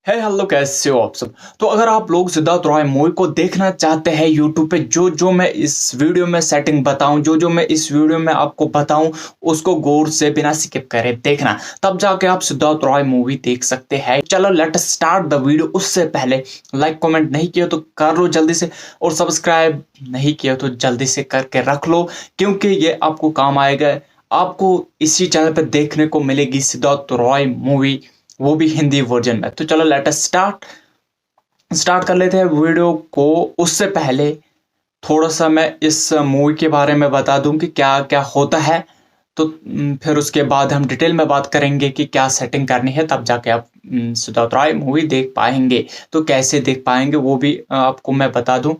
है हेलो, कैसे हो आप सब। तो अगर आप लोग सिद्धार्थ रॉय मूवी को देखना चाहते हैं यूट्यूब पे, जो जो मैं इस वीडियो में सेटिंग बताऊं, जो जो मैं इस वीडियो में आपको बताऊं, उसको गौर से बिना स्किप करे देखना, तब जाके आप सिद्धार्थ रॉय मूवी देख सकते हैं। चलो let us start the video. उससे पहले लाइक कमेंट नहीं किया तो कर लो जल्दी से, और सब्सक्राइब नहीं किया तो जल्दी से करके रख लो, क्योंकि ये आपको काम आएगा। आपको इसी चैनल पर देखने को मिलेगी सिद्धार्थ रॉय मूवी, वो भी हिंदी वर्जन में। तो चलो लेट अस स्टार्ट कर लेते हैं वीडियो को। उससे पहले थोड़ा सा मैं इस मूवी के बारे में बता दूं कि क्या क्या होता है। तो फिर उसके बाद हम डिटेल में बात करेंगे कि क्या सेटिंग करनी है, तब जाके आप सिद्धार्थ रॉय मूवी देख पाएंगे। तो कैसे देख पाएंगे वो भी आपको मैं बता दूं।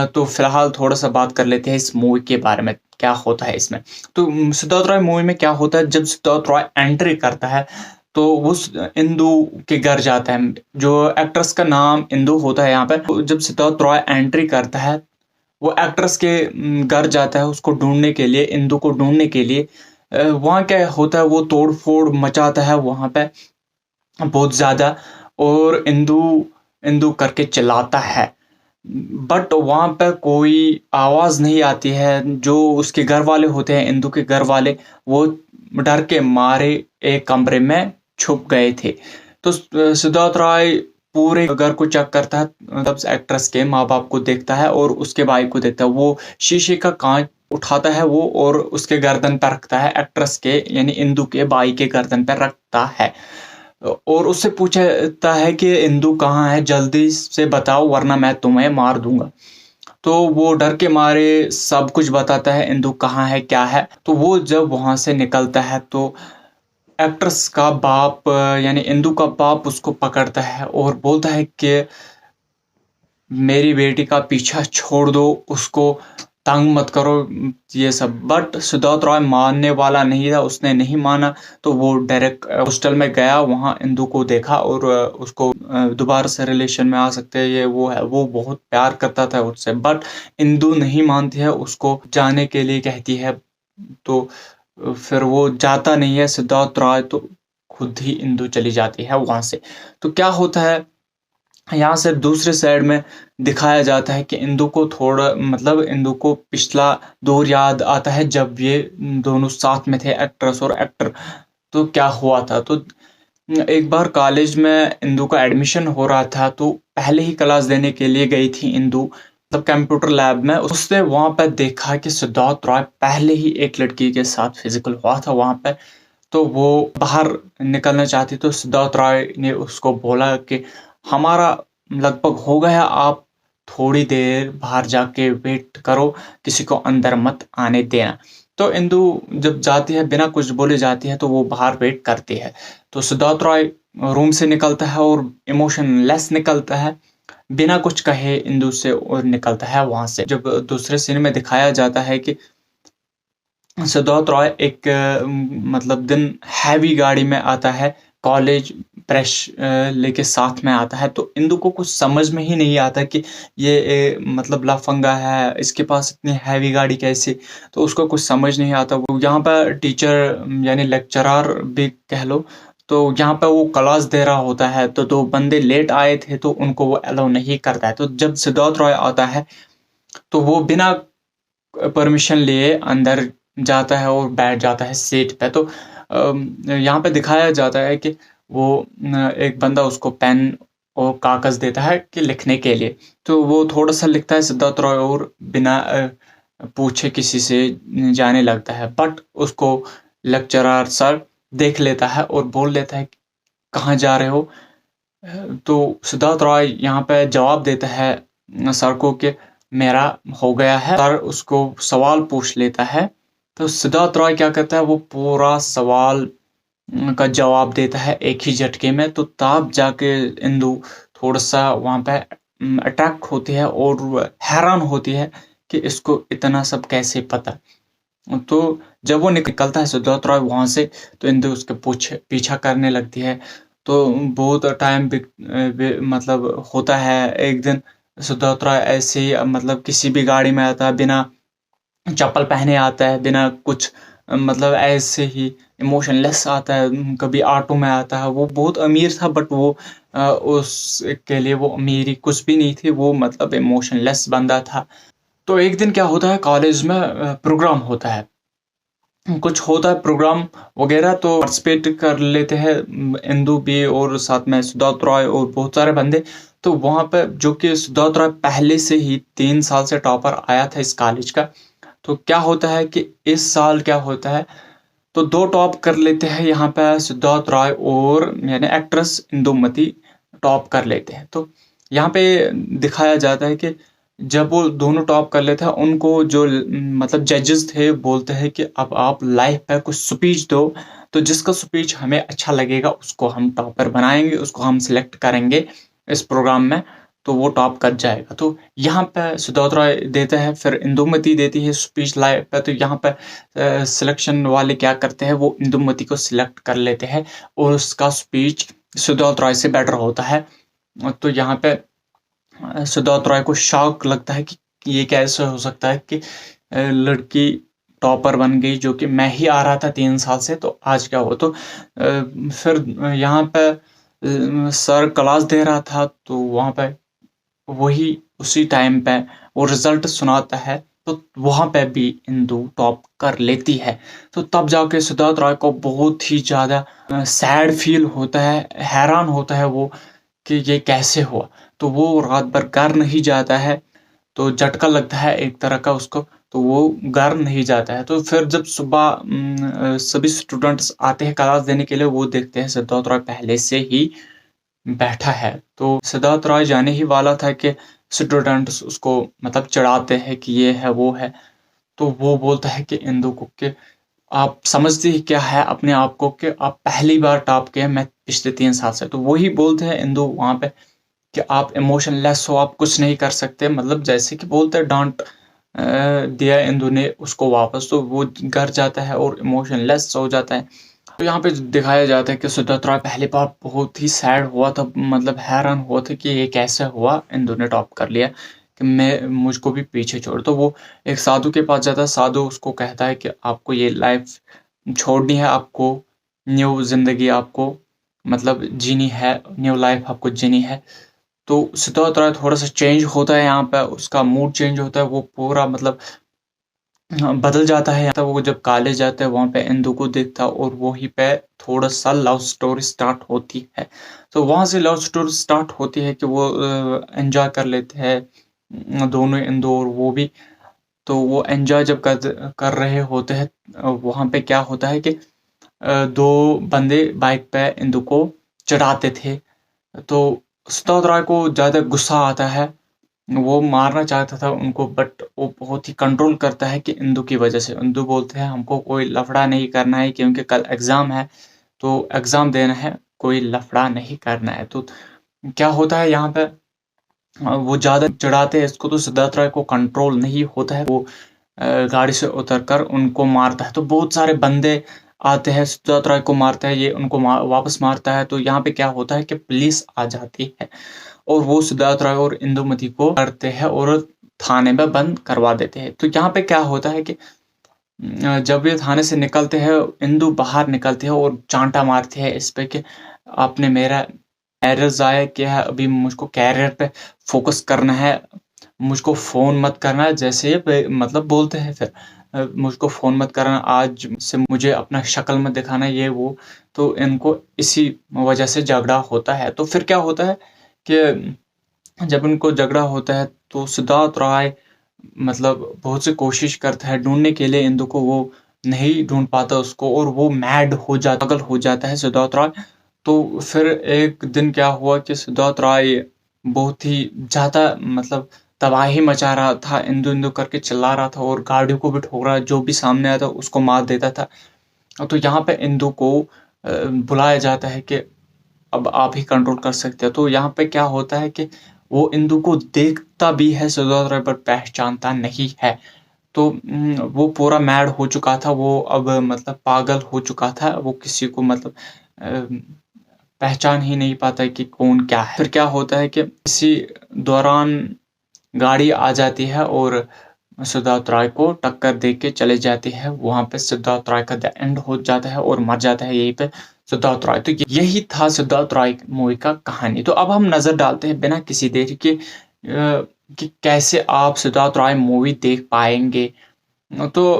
तो फिलहाल थोड़ा सा बात कर लेते हैं इस मूवी के बारे में, क्या होता है इसमें। तो सिद्धार्थ रॉय मूवी में क्या होता है, जब सिद्धार्थ रॉय एंट्री करता है तो वो इंदु के घर जाता है। जो एक्ट्रेस का नाम इंदु होता है यहाँ पे। तो जब सिद्धार्थ रॉय एंट्री करता है, वो एक्ट्रेस के घर जाता है उसको ढूंढने के लिए, इंदु को ढूंढने के लिए। वहाँ क्या होता है, वो तोड़ फोड़ मचाता है वहाँ पे बहुत ज्यादा, और इंदु इंदु करके चिल्लाता है। बट वहां पे कोई आवाज नहीं आती है। जो उसके घर वाले होते हैं, इंदु के घर वाले, वो डर के मारे एक कमरे में छुप गए थे। तो सिद्धार्थ राय पूरे घर को चेक करता है, तब एक्ट्रेस के माँ बाप को देखता है और उसके भाई को देखता है। वो शीशे का कांच उठाता है वो, और उसके गर्दन पर रखता है, एक्ट्रेस के यानी इंदु के भाई के गर्दन पर रखता है। और उससे पूछता है कि इंदु कहाँ है, जल्दी से बताओ वरना मैं तुम्हें मार दूंगा। तो वो डर के मारे सब कुछ बताता है, इंदु कहाँ है क्या है। तो वो जब वहां से निकलता है तो एक्ट्रेस का बाप यानी इंदु का बाप उसको पकड़ता है और बोलता है कि मेरी बेटी का पीछा छोड़ दो, उसको तंग मत करो, ये सब। बट सिद्धार्थ रॉय मानने वाला नहीं था, उसने नहीं माना। तो वो डायरेक्ट हॉस्टल में गया, वहाँ इंदु को देखा और उसको दोबारा से रिलेशन में आ सकते हैं, ये वो है। वो बहुत प्यार करता था उससे, बट इंदु नहीं मानती है, उसको जाने के लिए कहती है। तो फिर वो जाता नहीं है सिद्धार्थ रॉय, तो खुद ही इंदु चली जाती है वहां से। तो क्या होता है, यहाँ से दूसरे साइड में दिखाया जाता है कि इंदु को थोड़ा मतलब इंदु को पिछला दौर याद आता है, जब ये दोनों साथ में थे, एक्ट्रेस और एक्टर। तो क्या हुआ था, तो एक बार कॉलेज में इंदु का एडमिशन हो रहा था, तो पहले ही क्लास देने के लिए गई थी इंदु, मतलब कंप्यूटर लैब में। उसने वहां पर देखा कि सिद्धार्थ रॉय पहले ही एक लड़की के साथ फिजिकल हुआ था वहां पे। तो वो बाहर निकलना चाहती, तो सिद्धार्थ रॉय ने उसको बोला कि हमारा लगभग हो गया, आप थोड़ी देर बाहर जाके वेट करो, किसी को अंदर मत आने देना। तो इंदु जब जाती है, बिना कुछ बोले जाती है, तो वो बाहर वेट करती है। तो सिद्धार्थ रॉय रूम से निकलता है और इमोशनलेस निकलता है, बिना कुछ कहे इंदु से, और निकलता है वहां से। जब दूसरे सीन में दिखाया जाता है कि सिद्धार्थ रॉय एक मतलब दिन हैवी गाड़ी में आता है, कॉलेज प्रेश लेके साथ में आता है। तो इंदु को कुछ समझ में ही नहीं आता कि ये मतलब लफंगा है, इसके पास इतनी हैवी गाड़ी कैसे। तो उसको कुछ समझ नहीं आता। वो यहाँ पर टीचर यानी लेक्चरर भी कह लो, तो यहाँ पे वो क्लास दे रहा होता है, तो दो बंदे लेट आए थे, तो उनको वो अलाउ नहीं करता है। तो जब सिद्धार्थ रॉय आता है, तो वो बिना परमिशन लिए अंदर जाता है और बैठ जाता है सीट पे। तो यहाँ पे दिखाया जाता है कि वो एक बंदा उसको पेन और कागज देता है कि लिखने के लिए। तो वो थोड़ा सा लिखता है सिद्धार्थ रॉय, और बिना पूछे किसी से जाने लगता है। बट उसको लेक्चरर सर देख लेता है और बोल देता है कहाँ जा रहे हो। तो सिद्धार्थ रॉय यहाँ पे जवाब देता है सर को कि मेरा हो गया है। सर उसको सवाल पूछ लेता है, तो सिद्धार्थ रॉय क्या करता है, वो पूरा सवाल का जवाब देता है एक ही झटके में। तो तब जाके इंदु थोड़ा सा वहाँ पे अट्रैक्ट होती है और हैरान होती है कि इसको इतना सब कैसे पता। तो जब वो निकलता है सिद्धार्थ रॉय वहां से, तो इंदु उसके पीछा करने लगती है। तो बहुत टाइम मतलब होता है। एक दिन सिद्धार्थ रॉय ऐसे ही मतलब किसी भी गाड़ी में आता है, बिना चप्पल पहने आता है, बिना कुछ मतलब ऐसे ही इमोशनलेस आता है, कभी ऑटो में आता है। वो बहुत अमीर था बट वो उसके लिए वो अमीरी कुछ भी नहीं थी, वो मतलब इमोशनलेस बंदा था। तो एक दिन क्या होता है, कॉलेज में प्रोग्राम होता है, कुछ होता है प्रोग्राम वगैरह, तो पार्टिसिपेट कर लेते हैं इंदु भी और साथ में सिद्धार्थ रॉय और बहुत सारे बंदे। तो वहाँ पे जो कि सिद्धार्थ रॉय पहले से ही 3 साल से टॉपर आया था इस कॉलेज का। तो क्या होता है कि इस साल क्या होता है, तो 2 टॉप कर लेते हैं यहाँ पे सिद्धार्थ रॉय और यानी एक्ट्रेस इंदुमती टॉप कर लेते हैं। तो यहाँ पे दिखाया जाता है कि जब वो दोनों टॉप कर लेते हैं, उनको जो मतलब जजेस थे बोलते हैं कि अब आप लाइव पे कुछ स्पीच दो, तो जिसका स्पीच हमें अच्छा लगेगा उसको हम टॉपर बनाएंगे, उसको हम सिलेक्ट करेंगे इस प्रोग्राम में, तो वो टॉप कर जाएगा। तो यहाँ पे सिद्धार्थ रॉय देता है, फिर इंदुमती देती है स्पीच लाइव पे। तो यहाँ पे सिलेक्शन वाले क्या करते हैं, वो इंदुमती को सिलेक्ट कर लेते हैं और उसका स्पीच सिद्धार्थ रॉय से बेटर होता है। तो यहाँ पे सिद्धार्थ रॉय को शॉक लगता है कि ये कैसे हो सकता है कि लड़की टॉपर बन गई, जो कि मैं ही आ रहा था 3 साल से, तो आज क्या हो। तो फिर यहाँ पे सर क्लास दे रहा था, तो वहाँ पे वही उसी टाइम पे वो रिजल्ट सुनाता है, तो वहाँ पे भी इंदु टॉप कर लेती है। तो तब जाके सिद्धार्थ रॉय को बहुत ही ज़्यादा सैड फील होता है, हैरान होता है वो कि ये कैसे हुआ। तो वो रात भर घर नहीं जाता है, तो झटका लगता है एक तरह का उसको, तो वो घर नहीं जाता है। तो फिर जब सुबह सभी स्टूडेंट्स आते हैं क्लास देने के लिए, वो देखते हैं सिद्धार्थ रॉय पहले से ही बैठा है। तो सिद्धार्थ रॉय जाने ही वाला था कि स्टूडेंट्स उसको मतलब चिढ़ाते हैं कि ये है वो है। तो वो बोलता है कि इंदु को कि आप समझते ही क्या है अपने आप को कि आप पहली बार टॉप किए मैं पिछले 3 साल से। तो वही बोलते हैं इंदु वहाँ पे कि आप इमोशनलेस हो, आप कुछ नहीं कर सकते, मतलब जैसे कि बोलते हैं डांट दिया इंदु ने उसको वापस। तो वो घर जाता है और इमोशनलेस हो जाता है। तो यहाँ पे दिखाया जाता है कि सिद्धार्थ रॉय पहली बार बहुत ही सैड हुआ था, मतलब हैरान हुआ था कि ये कैसे हुआ, इंदु ने टॉप कर लिया, कि मैं मुझको भी पीछे छोड़। तो वो एक साधु के पास जाता है, साधु उसको कहता है कि आपको ये लाइफ छोड़नी है, आपको न्यू जिंदगी आपको मतलब जीनी है, न्यू लाइफ आपको जीनी है। तो सिद्धार्थ रॉय थोड़ा सा चेंज होता है, यहाँ पे उसका मूड चेंज होता है, वो पूरा मतलब हाँ, बदल जाता है। तब वो जब कॉलेज जाता है वहाँ पे इंदु को देखता है और वहीं पे थोड़ा सा लव स्टोरी स्टार्ट होती है। तो वहाँ से लव स्टोरी स्टार्ट होती है कि वो एंजॉय कर लेते हैं दोनों, इंदु और वो भी। तो वो एंजॉय जब कर रहे होते हैं, वहाँ पे क्या होता है कि 2 बंदे बाइक पे इंदु को चढ़ाते थे। तो सिद्धार्थ रॉय को ज़्यादा गुस्सा आता है, वो मारना चाहता था उनको, बट वो बहुत ही कंट्रोल करता है कि इंदु की वजह से। इंदु बोलते हैं हमको कोई लफड़ा नहीं करना है क्योंकि कल एग्ज़ाम है, तो एग्ज़ाम देना है, कोई लफड़ा नहीं करना है। तो क्या होता है यहाँ पे वो ज़्यादा चिढ़ाते हैं इसको, तो सिद्धार्थ रॉय को कंट्रोल नहीं होता है, वो गाड़ी से उतरकर उनको मारता है। तो बहुत सारे बंदे आते हैं, सिद्धार्थ रॉय को मारते हैं, ये उनको वापस मारता है। तो यहाँ पे क्या होता है कि पुलिस आ जाती है और वो सिद्धार्थ रॉय और इंदुमती को करते हैं और थाने में बंद करवा देते हैं। तो यहाँ पे क्या होता है कि जब ये थाने से निकलते हैं, इंदु बाहर निकलती है और चांटा मारती है इस पे कि आपने मेरा कैरियर ज़ाया किया है, अभी मुझको कैरियर पे फोकस करना है, मुझको फ़ोन मत करना, जैसे ये मतलब बोलते हैं फिर मुझको फ़ोन मत करना, आज से मुझे अपना शक्ल मत दिखाना, ये वो। तो इनको इसी वजह से झगड़ा होता है। तो फिर क्या होता है कि जब इनको झगड़ा होता है, तो सिद्धार्थ राय मतलब बहुत सी कोशिश करता है ढूँढने के लिए इंदु को, वो नहीं ढूँढ पाता उसको और वो मैड हो जाता, पागल हो जाता है सिद्धार्थ राय। तो फिर एक दिन क्या हुआ कि सिद्धार्थ राय बहुत ही ज़्यादा मतलब तबाही मचा रहा था, इंदु इंदु करके चिल्ला रहा था और गाड़ियों को भी ठोक रहा, जो भी सामने आता उसको मार देता था। तो यहाँ पे इंदु को बुलाया जाता है कि अब आप ही कंट्रोल कर सकते हो। तो यहाँ पे क्या होता है कि वो इंदु को देखता भी है सिद्धार्थ रॉय, पर पहचानता नहीं है। तो वो पूरा मैड हो चुका था, वो अब मतलब पागल हो चुका था, वो किसी को मतलब पहचान ही नहीं पाता है कि कौन क्या है। फिर क्या होता है कि इसी दौरान गाड़ी आ जाती है और सिद्धार्थ रॉय को टक्कर दे के चले जाती है। वहाँ पे सिद्धार्थ रॉय का द एंड हो जाता है और मर जाता है यहीं पे सिद्धार्थ रॉय। तो यही था सिद्धार्थ रॉय मूवी का कहानी। तो अब हम नज़र डालते हैं बिना किसी देरी के कि कैसे आप सिद्धार्थ रॉय मूवी देख पाएंगे। तो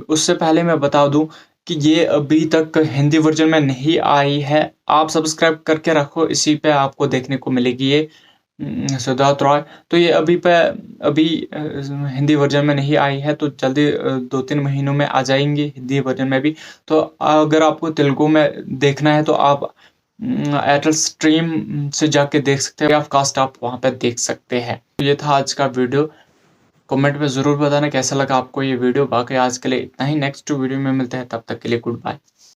उससे पहले मैं बता दूं कि ये अभी तक हिंदी वर्जन में नहीं आई है। आप सब्सक्राइब करके रखो, इसी पे आपको देखने को मिलेगी ये सिद्धार्थ रॉय। तो ये अभी हिंदी वर्जन में नहीं आई है, तो जल्दी 2-3 महीनों में आ जाएंगी हिंदी वर्जन में भी। तो अगर आपको तेलुगु में देखना है तो आप एयरटेल स्ट्रीम से जाके देख सकते हैं, ऑफ कास्ट आप वहाँ पे देख सकते हैं। तो ये था आज का वीडियो। कमेंट में ज़रूर बताना कैसा लगा आपको ये वीडियो। बाकी आज के लिए इतना ही, नेक्स्ट वीडियो में मिलते हैं, तब तक के लिए गुड बाय।